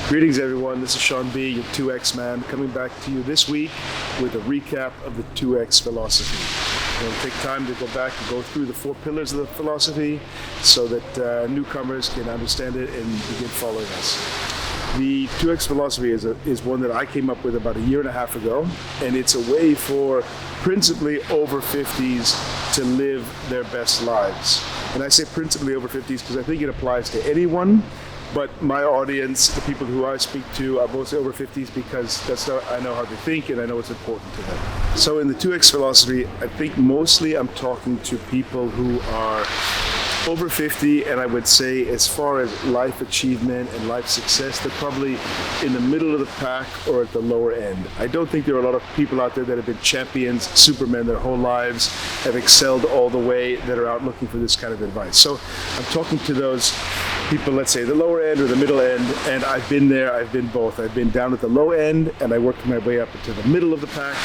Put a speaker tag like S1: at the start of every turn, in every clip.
S1: Greetings everyone, this is Sean B, your 2X man, coming back to you this week with a recap of the 2X philosophy. We'll take time to go back and go through the 4 pillars of the philosophy so that newcomers can understand it and begin following us. The 2X philosophy is one that I came up with about a year and a half ago, and it's a way for principally over 50s to live their best lives. And I say principally over 50s because I think it applies to anyone. But my audience, the people who I speak to, are mostly over 50s because that's how I know how they think and I know it's important to them. So in the 2X philosophy, I think mostly I'm talking to people who are over 50, and I would say as far as life achievement and life success, they're probably in the middle of the pack or at the lower end. I don't think there are a lot of people out there that have been champions, supermen their whole lives, have excelled all the way, that are out looking for this kind of advice. So I'm talking to those people, let's say the lower end or the middle end, and I've been there, I've been both. I've been down at the low end and I worked my way up into the middle of the pack.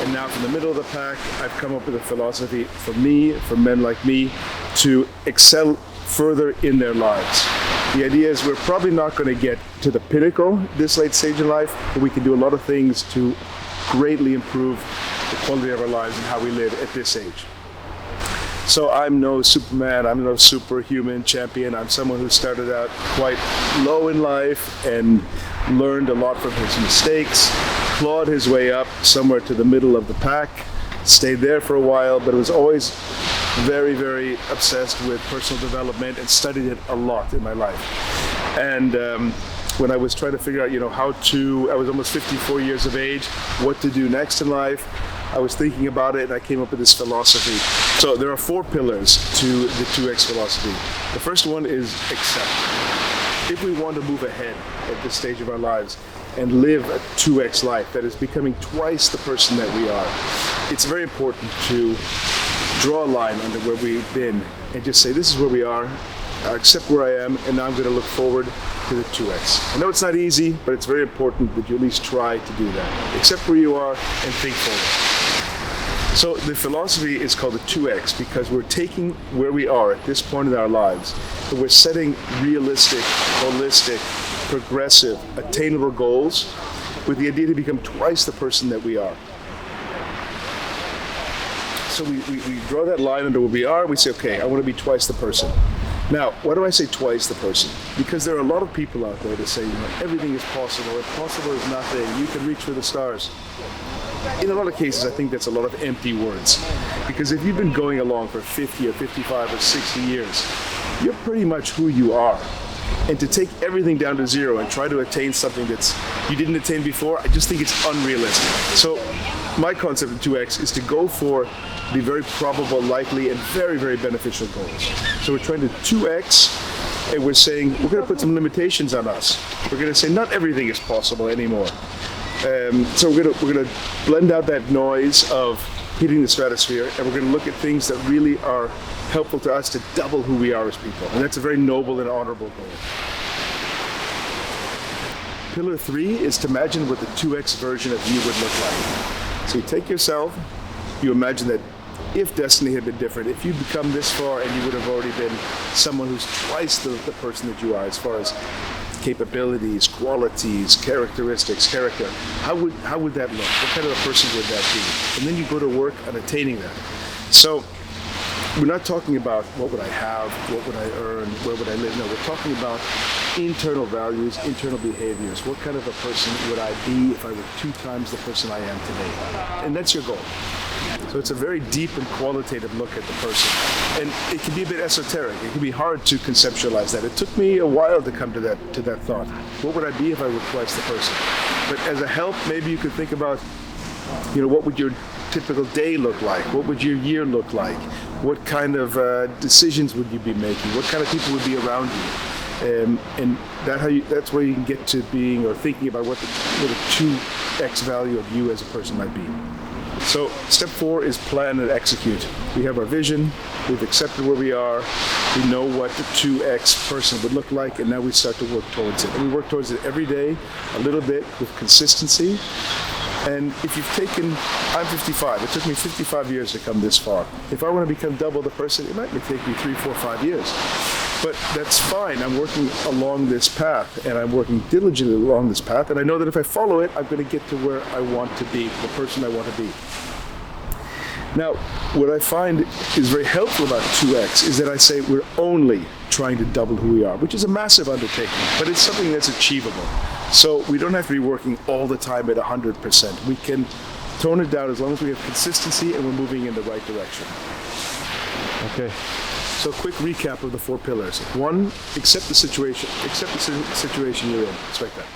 S1: And now from the middle of the pack, I've come up with a philosophy for me, for men like me, to excel further in their lives. The idea is we're probably not going to get to the pinnacle this late stage in life, but we can do a lot of things to greatly improve the quality of our lives and how we live at this age. So I'm no Superman, I'm no superhuman champion. I'm someone who started out quite low in life and learned a lot from his mistakes, clawed his way up somewhere to the middle of the pack, stayed there for a while, but was always very, very obsessed with personal development and studied it a lot in my life. And when I was trying to figure out, I was almost 54 years of age, what to do next in life, I was thinking about it and I came up with this philosophy. So there are 4 pillars to the 2X philosophy. The first one is accept. If we want to move ahead at this stage of our lives and live a 2X life that is becoming twice the person that we are, it's very important to draw a line under where we've been and just say, this is where we are, I accept where I am, and now I'm going to look forward to the 2X. I know it's not easy, but it's very important that you at least try to do that. Accept where you are and think forward. So the philosophy is called the 2X because we're taking where we are at this point in our lives and we're setting realistic, holistic, progressive, attainable goals with the idea to become twice the person that we are. So we draw that line under where we are, we say, okay, I want to be twice the person. Now, why do I say twice the person? Because there are a lot of people out there that say, everything is possible, impossible is nothing, you can reach for the stars. In a lot of cases, I think that's a lot of empty words. Because if you've been going along for 50 or 55 or 60 years, you're pretty much who you are. And to take everything down to zero and try to attain something that's you didn't attain before, I just think it's unrealistic. So my concept of 2X is to go for the very probable, likely, and very, very beneficial goals. So we're trying to 2X, and we're saying we're going to put some limitations on us. We're going to say not everything is possible anymore. So we're going to blend out that noise of hitting the stratosphere, and we're going to look at things that really are helpful to us to double who we are as people. And that's a very noble and honorable goal. Pillar 3 is to imagine what the 2X version of you would look like. So you take yourself, you imagine that if destiny had been different, if you'd become this far and you would have already been someone who's twice the person that you are as far as capabilities, qualities, characteristics, character, how would that look? What kind of a person would that be? And then you go to work on attaining that. So we're not talking about what would I have, what would I earn, where would I live. No, we're talking about internal values, internal behaviors. What kind of a person would I be if I were 2 times the person I am today? And that's your goal. So it's a very deep and qualitative look at the person. And it can be a bit esoteric. It can be hard to conceptualize that. It took me a while to come to that thought. What would I be if I were twice the person? But as a help, maybe you could think about, what would your typical day look like? What would your year look like? What kind of decisions would you be making? What kind of people would be around you? And that's where you can get to being or thinking about what the 2X value of you as a person might be. So step 4 is plan and execute. We have our vision, we've accepted where we are, we know what the 2X person would look like, and now we start to work towards it. And we work towards it every day, a little bit, with consistency. And if you've taken, I'm 55, it took me 55 years to come this far. If I want to become double the person, it might take me 3, 4, 5 years. But that's fine. I'm working along this path, and I'm working diligently along this path, and I know that if I follow it, I'm going to get to where I want to be, the person I want to be. Now, what I find is very helpful about 2X is that I say we're only trying to double who we are, which is a massive undertaking, but it's something that's achievable. So we don't have to be working all the time at 100%. We can tone it down as long as we have consistency and we're moving in the right direction. Okay. So quick recap of the 4 pillars. 1, accept the situation you're in. Expect that.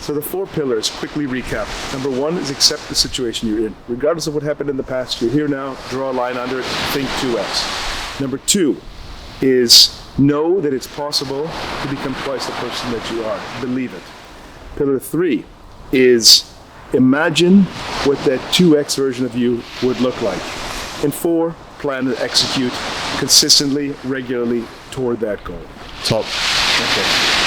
S1: So the 4 pillars, quickly recap. Number 1 is accept the situation you're in. Regardless of what happened in the past, you're here now, draw a line under it, think 2X. Number 2 is know that it's possible to become twice the person that you are. Believe it. Pillar 3 is imagine what that 2X version of you would look like. And 4, plan and execute consistently, regularly toward that goal. So, okay.